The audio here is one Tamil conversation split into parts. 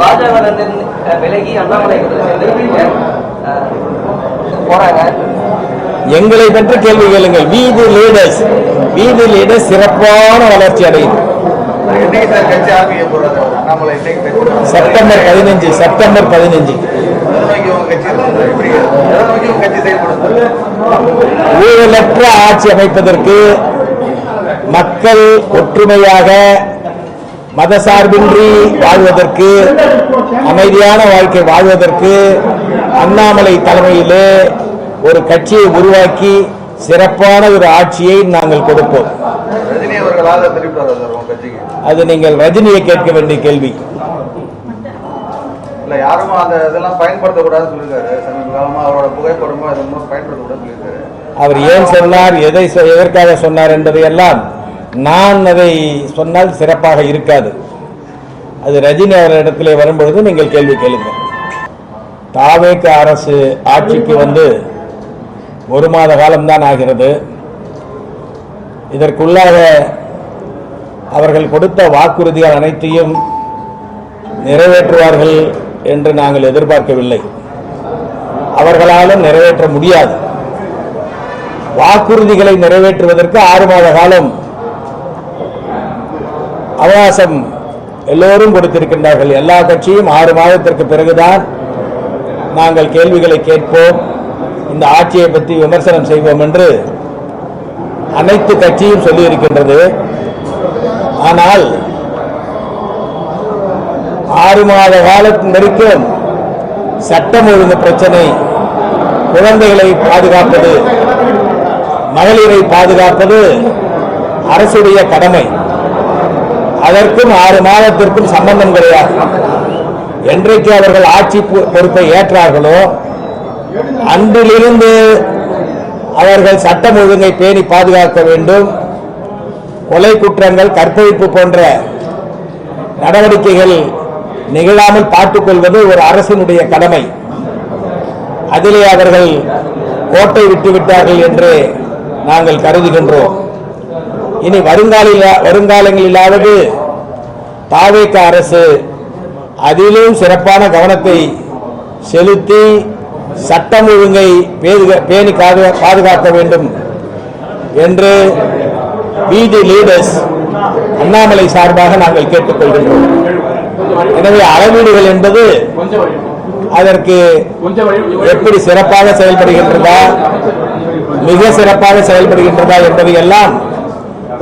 பாஜக விலகி அண்ணாமலை போறாங்க. எங்களை பற்றி கேள்வி கேளுங்கள். வீதி லீடர்ஸ் சிறப்பான வளர்ச்சி அடையும். செப்டம்பர் 15 ஊழலற்ற ஆட்சி அமைப்பதற்கு, மக்கள் ஒற்றுமையாக மதசார்பின்றி வாழ்வதற்கு, அமைதியான வாழ்க்கை வாழ்வதற்கு அண்ணாமலை தலைமையிலே ஒரு கட்சியை உருவாக்கி சிறப்பான ஒரு ஆட்சியை நாங்கள் கொடுப்போம். அது நீங்கள் ரஜினியை கேட்க வேண்டிய கேள்வி. அவர் ஏன் சொன்னார், எதற்காக சொன்னார் என்பதையெல்லாம் நான் அதை சொன்னால் சிறப்பாக இருக்காது. அது ரஜினி அவர்களிடத்திலே வரும்பொழுது நீங்கள் கேள்வி கேளுங்கள். தாவேக அரசு ஆட்சிக்கு வந்து 1 மாத காலம்தான் ஆகிறது. இதற்குள்ளாக அவர்கள் கொடுத்த வாக்குறுதிகள் அனைத்தையும் நிறைவேற்றுவார்கள் என்று நாங்கள் எதிர்பார்க்கவில்லை. அவர்களாலும் நிறைவேற்ற முடியாது. வாக்குறுதிகளை நிறைவேற்றுவதற்கு 6 மாத காலம் அவகாசம் எல்லோரும் கொடுத்திருக்கின்றார்கள். எல்லா கட்சியும் 6 மாதத்திற்கு பிறகுதான் நாங்கள் கேள்விகளை கேட்போம், இந்த ஆட்சியை பற்றி விமர்சனம் செய்வோம் என்று அனைத்து கட்சியும் சொல்லியிருக்கின்றது. ஆனால் 6 மாத காலத்தின் வரைக்கும் சட்டம் ஒழுங்கு பிரச்சனை, குழந்தைகளை பாதுகாப்பது, மகளிரை பாதுகாப்பது அரசுடைய கடமை. அதற்கும் 6 மாதத்திற்கும் சம்பந்தம் கிடையாது. என்றைக்கு அவர்கள் ஆட்சி பொறுப்பை ஏற்றார்களோ அன்றிலிருந்து அவர்கள் சட்டம் ஒழுங்கை பேணி பாதுகாக்க வேண்டும். கொலை குற்றங்கள், கற்பழிப்பு போன்ற நடவடிக்கைகள் நிகழாமல் பார்த்துக்கொள்வது ஒரு அரசினுடைய கடமை. அதிலே அவர்கள் கோட்டை விட்டுவிட்டார்கள் என்று நாங்கள் கருதுகின்றோம். இனி வருங்காலங்களிலாவது தாவேக அரசு அதிலும் சிறப்பான கவனத்தை செலுத்தி சட்டம் ஒழுங்கை பேணி பாதுகாக்க வேண்டும் என்று வீதி லீடர்ஸ் அண்ணாமலை சார்பாக நாங்கள் கேட்டுக்கொள்கின்றோம். எனவே அளவீடுகள் என்பது அதற்கு எப்படி சிறப்பாக செயல்படுகின்றதா, மிக சிறப்பாக செயல்படுகின்றதா என்பதை எல்லாம்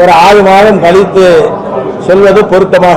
ஒரு 6 மாதம் கழித்து சொல்வது பொருத்தமாக